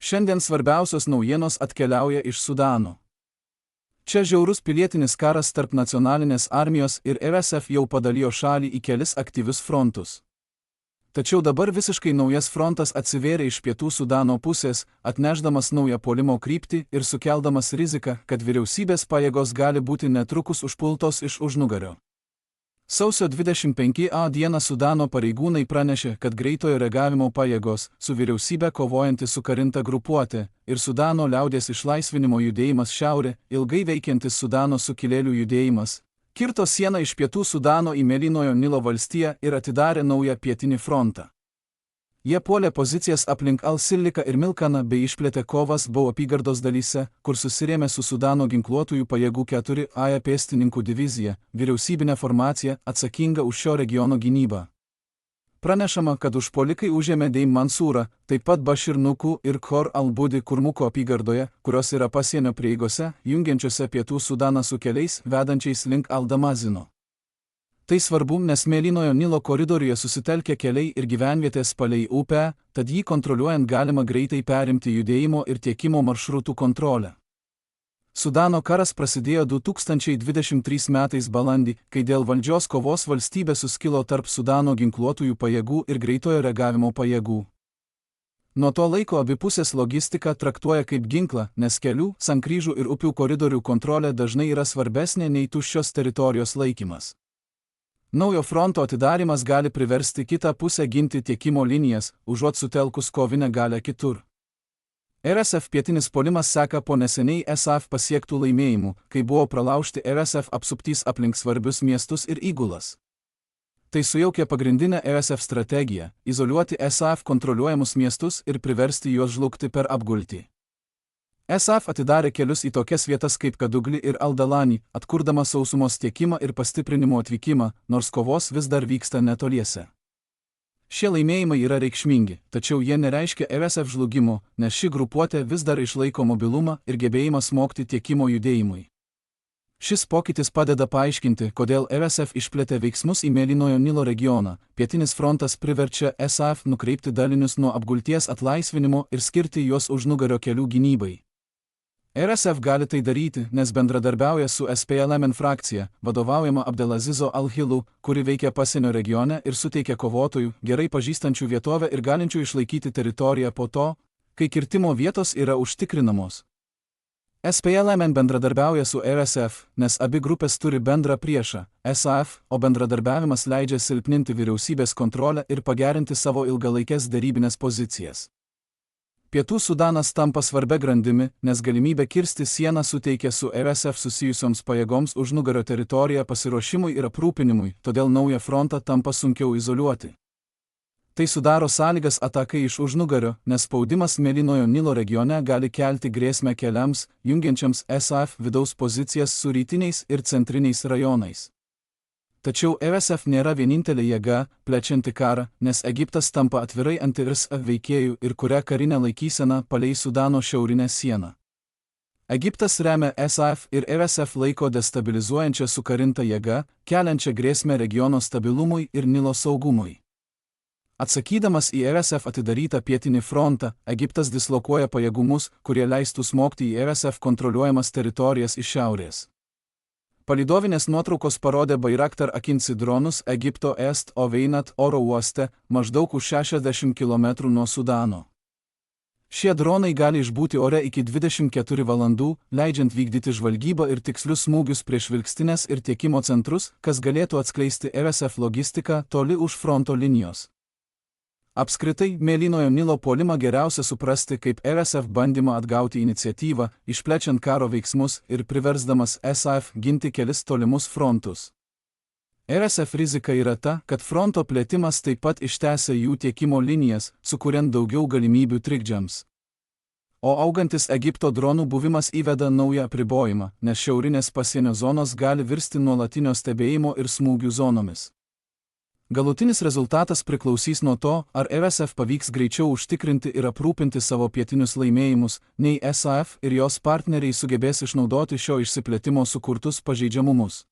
Šiandien svarbiausios naujienos atkeliauja iš Sudano. Čia žiaurus pilietinis karas tarp nacionalinės armijos ir RSF jau padalijo šalį į kelis aktyvius frontus. Tačiau dabar visiškai naujas frontas atsivėrė iš pietų Sudano pusės, atnešdamas naują puolimo kryptį ir sukeldamas riziką, kad vyriausybės pajėgos gali būti netrukus užpultos iš užnugario. Sausio 25 dieną Sudano pareigūnai pranešė, kad greitojo reagavimo pajėgos, su vyriausybe kovojanti sukarinta grupuotė, ir Sudano liaudies išlaisvinimo judėjimas šiaurė, ilgai veikiantis Sudano sukilėlių judėjimas, kirto sieną iš pietų Sudano į Mėlynojo Nilo valstiją ir atidarė naują pietinį frontą. Jie puolė pozicijas aplink Al-Silika ir Milkaną bei išplėtė kovas Bau apygardos dalyse, kur susirėmė su Sudano ginkluotųjų pajėgų 4 pėstininkų divizija, vyriausybinė formacija atsakinga už šio regiono gynybą. Pranešama, kad užpuolikai užėmė Deim Mansūrą, taip pat Bashir Nuku ir Khor al-Budi Kurmuko apygardoje, kurios yra pasienio prieigose, jungiančiose pietų Sudaną su keliais, vedančiais link Al-Damazino. Tai svarbu, nes Mėlynojo Nilo koridoriuje susitelkia keliai ir gyvenvietės palei upę, tad jį kontroliuojant galima greitai perimti judėjimo ir tiekimo maršrutų kontrolę. Sudano karas prasidėjo 2023 metais balandį, kai dėl valdžios kovos valstybė suskilo tarp Sudano ginkluotųjų pajėgų ir greitojo reagavimo pajėgų. Nuo to laiko abi pusės logistiką traktuoja kaip ginklą, nes kelių, sankryžų ir upių koridorių kontrolė dažnai yra svarbesnė nei tuščios teritorijos laikymas. Naujo fronto atidarimas gali priversti kitą pusę ginti tiekimo linijas, užuot sutelkus kovinę galią kitur. RSF pietinis puolimas seka po neseniai SAF pasiektų laimėjimų, kai buvo pralaužti RSF apsuptys aplink svarbius miestus ir įgulas. Tai sujaukė pagrindinę RSF strategiją – izoliuoti SAF kontroliuojamus miestus ir priversti juos žlugti per apgultį. SAF atidarė kelius į tokias vietas kaip Kadugli ir Aldalani, atkurdama sausumos tiekimą ir pastiprinimo atvykimą, nors kovos vis dar vyksta netoliese. Šie laimėjimai yra reikšmingi, tačiau jie nereiškia RSF žlugimo, nes ši grupuotė vis dar išlaiko mobilumą ir gebėjimą smogti tiekimo judėjimui. Šis pokytis padeda paaiškinti, kodėl RSF išplėtė veiksmus į Mėlynojo Nilo regioną. Pietinis frontas priverčia SAF nukreipti dalinius nuo apgulties atlaisvinimo ir skirti juos užnugario kelių gynybai. RSF gali tai daryti, nes bendradarbiauja su SPLM frakcija, vadovaujama Abdelazizo Al-Hilu, kuri veikia pasienio regione ir suteikia kovotojų, gerai pažįstančių vietovę ir galinčių išlaikyti teritoriją po to, kai kirtimo vietos yra užtikrinamos. SPLM bendradarbiauja su RSF, nes abi grupės turi bendrą priešą – SAF, o bendradarbiavimas leidžia silpninti vyriausybės kontrolę ir pagerinti savo ilgalaikės derybinės pozicijas. Pietų Sudanas tampa svarbia grandimi, nes galimybė kirsti sieną suteikia su RSF susijusioms pajėgoms užnugario teritoriją pasiruošimui ir aprūpinimui, todėl naują frontą tampa sunkiau izoliuoti. Tai sudaro sąlygas atakai iš užnugario, nes spaudimas Mėlynojo Nilo regione gali kelti grėsmę keliams, jungiančiams SAF vidaus pozicijas su rytiniais ir centriniais rajonais. Tačiau RSF nėra vienintelė jėga, plečianti karą, nes Egiptas tampa atvirai anti-RSF veikėjų ir kuria karinę laikyseną palei Sudano šiaurinę sieną. Egiptas remia SAF ir RSF laiko destabilizuojančią sukarintą jėgą, keliančią grėsmę regiono stabilumui ir Nilo saugumui. Atsakydamas į RSF atidarytą pietinį frontą, Egiptas dislokuoja pajėgumus, kurie leistų smogti į RSF kontroliuojamas teritorijas iš šiaurės. Palidovinės nuotraukos parodė Bayraktar Akinci dronus Egipto Est Oveinat oro uoste, maždaug už 60 km nuo Sudano. Šie dronai gali išbūti ore iki 24 valandų, leidžiant vykdyti žvalgybą ir tikslius smūgius prieš vilkstinės ir tiekimo centrus, kas galėtų atskleisti RSF logistiką toli už fronto linijos. Apskritai, Mėlynojo Nilo puolimą geriausia suprasti kaip RSF bandymą atgauti iniciatyvą, išplečiant karo veiksmus ir priversdamas SAF ginti kelis tolimus frontus. RSF rizika yra ta, kad fronto plėtimas taip pat ištęsia jų tiekimo linijas, sukuriant daugiau galimybių trikdžiams. O augantis Egipto dronų buvimas įveda naują apribojimą, nes šiaurinės pasienio zonos gali virsti nuolatinio stebėjimo ir smūgių zonomis. Galutinis rezultatas priklausys nuo to, ar RSF pavyks greičiau užtikrinti ir aprūpinti savo pietinius laimėjimus, nei SAF ir jos partneriai sugebės išnaudoti šio išsiplėtimo sukurtus pažeidžiamumus.